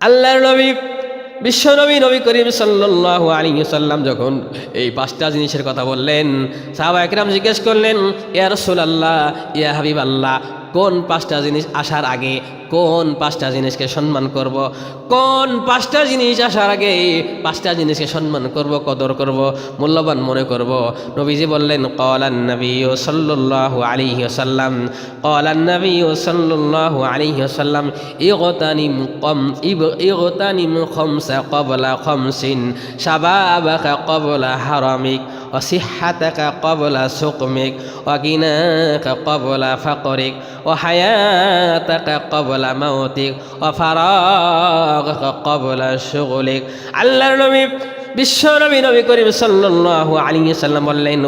আল্লাহর নবী বিশ্বনবী নবী করিম সাল্লাল্লাহু আলাইহি ওয়াসাল্লাম যখন এই পাঁচটা জিনিসের কথা বললেন, সাহাবা একরাম জিজ্ঞেস করলেন, ইয়া রাসূলুল্লাহ, ইয়া হাবিবাল্লাহ, কোন পাঁচটা জিনিস আসার আগে কোন পাঁচটা জিনিসকে সম্মান করব, কোন পাঁচটা জিনিস আসার আগে পাঁচটা জিনিসকে সম্মান করব, কদর করব, মূল্যবান মনে করব। নবীজি বললেন, ক্বালান নবী সাল্লাল্লাহু আলাইহি ওয়াসাল্লাম, ক্বালান নবী সাল্লাল্লাহু আলাইহি ওয়াসাল্লাম, ইগতানিম খামসা ক্বাবলা খামসিন, শাবাবাকা ক্বাবলা হারামিক, وصحتك قبل سقمك وغناك قبل فقرك وحياتك قبل موتك وفراغك قبل شغلك। আল্লাহর নবী বিশ্বনবী নবী করিম সাল্লাল্লাহু আলাইহি ওয়াসাল্লাম বললেন,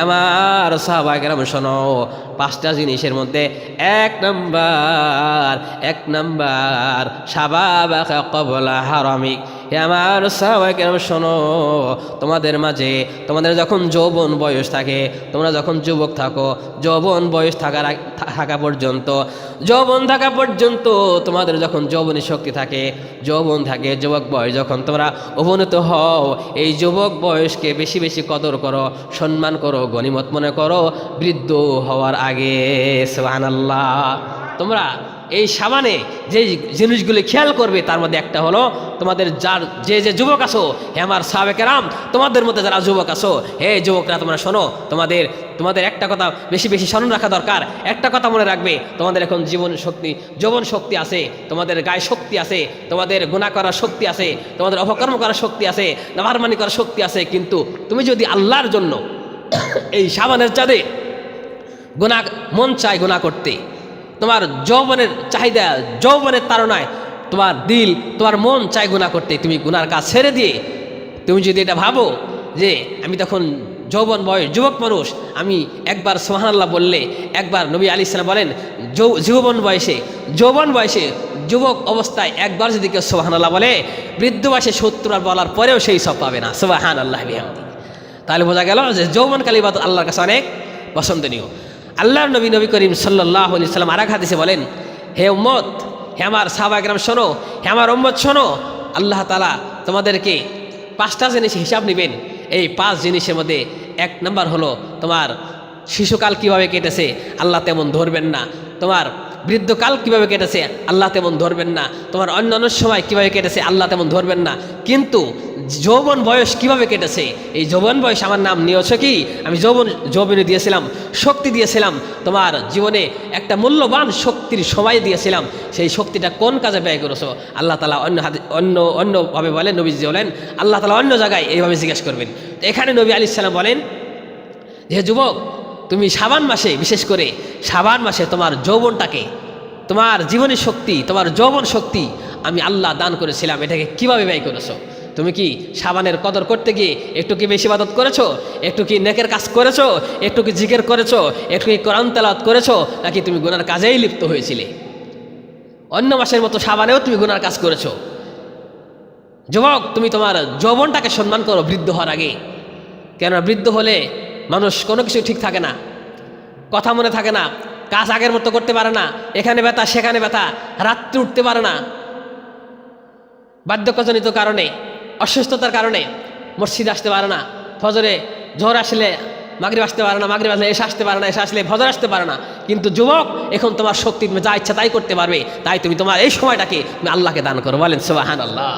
আমার সাহাবা কেরাম শোনো, পাঁচটা জিনিসের মধ্যে এক নাম্বার শাবাবাকা ক্বাবলা হারামিক। আমার সাহাবা কেরাম শোনো, তোমাদের মাঝে তোমাদের যখন যৌবন বয়স থাকে, তোমরা যখন যুবক থাকো, যৌবন বয়স থাকা পর্যন্ত তোমাদের যখন যৌবনী শক্তি থাকে, যৌবন থাকে, যুবক বয়স যখন তোমরা অবনত হও, এই যুবক বয়সকে বেশি বেশি কদর করো, সম্মান করো, গনিমত মনে করো বৃদ্ধ হওয়ার আগে। সুবহানাল্লাহ। তোমরা এই সাবানে যে জিনিসগুলি খেয়াল করবে তার মধ্যে একটা হলো, তোমাদের যে যুবক আছো, হে আমার সাহাবে কেরাম, তোমাদের মধ্যে যারা যুবক আছো, হে যুবকরা তোমরা শোনো, তোমাদের একটা কথা বেশি বেশি স্মরণ রাখা দরকার। একটা কথা মনে রাখবে, তোমাদের এখন যৌবন শক্তি আছে, তোমাদের গায়ে শক্তি আছে, তোমাদের গুনাহ করার শক্তি আছে, তোমাদের অপকর্ম করার শক্তি আছে, নাফরমানি করার শক্তি আছে, কিন্তু তুমি যদি আল্লাহর জন্য এই সাবানের চাঁদে মন চায় গুনাহ করতে, তোমার যৌবনের চাহিদা, যৌবনের তাড়নায় তোমার দিল, তোমার মন চায় গুনাহ করতে, তুমি গুনার কাজ ছেড়ে দিয়ে তুমি যদি এটা ভাবো যে আমি তখন যৌবন বয়স, যুবক মানুষ, আমি একবার সুবহানাল্লাহ বললে, একবার নবী আলাইহিস সালাম বলেন, যৌবন বয়সে যুবক অবস্থায় একবার যদি কেউ সুবহানাল্লাহ বলে, বৃদ্ধ বয়সে 70 বার বলার পরেও সেই সব পাবে না। সুবহানাল্লাহ বিহামদি। তাহলে বোঝা গেল যে যৌবনকালী ইবাদত আল্লাহর কাছে অনেক পছন্দনীয়। আল্লাহর নবী করিম সাল্লাল্লাহু আলাইহি ওয়াসাল্লাম আরেক হাদিসে বলেন, হে উম্মত, হে আমার সাহাবা কেরাম শোনো, হে আমার উম্মত শোনো, আল্লাহ তাআলা তোমাদেরকে পাঁচটা জিনিস হিসাব নেবেন। এই পাঁচ জিনিসের মধ্যে এক নাম্বার হলো, তোমার শিশুকাল কিভাবে কেটেছে আল্লাহ তেমন ধরবেন না, তোমার বৃদ্ধকাল কিভাবে কেটেছে আল্লাহ তেমন ধরবেন না, তোমার অন্যান্য সময় কিভাবে কেটেছে আল্লাহ তেমন ধরবেন না, কিন্তু যৌবন বয়স কিভাবে কেটেছে, এই যৌবন বয়স আমার নাম নিয়েছ কি, আমি যৌবনে দিয়েছিলাম, শক্তি দিয়েছিলাম, তোমার জীবনে একটা মূল্যবান শক্তির সময় দিয়েছিলাম, সেই শক্তিটা কোন কাজে ব্যয় করেছো? আল্লাহ তাআলা অন্যভাবে বলেন, নবীজি বলেন, আল্লাহ তাআলা অন্য জায়গায় এইভাবে জিজ্ঞেস করবেন। এখানে নবী আলাইহিস সালাম বলেন যে যুবক, তুমি শাবান মাসে, বিশেষ করে শাবান মাসে তোমার যৌবনটাকে, তোমার জীবনী শক্তি, তোমার যৌবন শক্তি আমি আল্লাহ দান করেছিলাম, এটাকে কিভাবে ব্যয় করেছো? তুমি কি শাবানের কদর করতে গিয়ে একটু কি বেশি ইবাদত করেছো, একটু কি নেকের কাজ করেছো, একটু কি জিকির করেছো, একটু কি কোরআন তেলাওয়াত করেছো, নাকি তুমি গুনার কাজেই লিপ্ত হয়েছিলে? অন্য মাসের মতো শাবানেও তুমি গুনার কাজ করেছো। যুবক, তুমি তোমার যৌবনটাকে সম্মান করো বৃদ্ধ হওয়ার আগে। কেননা বৃদ্ধ হলে মানুষ কোনো কিছু ঠিক থাকে না, কথা মনে থাকে না, কাজ আগের মতো করতে পারে না, এখানে ব্যথা সেখানে ব্যথা, রাত্রে উঠতে পারে না, বার্ধক্যজনিত কারণে, অসুস্থতার কারণে মসজিদে আসতে পারে না, ফজরে জোহর আসলে মাগরিব আসতে পারে না, মাগরিব আসলে এসে আসতে পারে না, এসে আসলে ফজর আসতে পারে না। কিন্তু যুবক, এখন তোমার শক্তি, তুমি যা ইচ্ছা তাই করতে পারবে। তাই তুমি তোমার এই সময়টাকে তুমি আল্লাহকে দান করো। বলেন সুবহানাল্লাহ।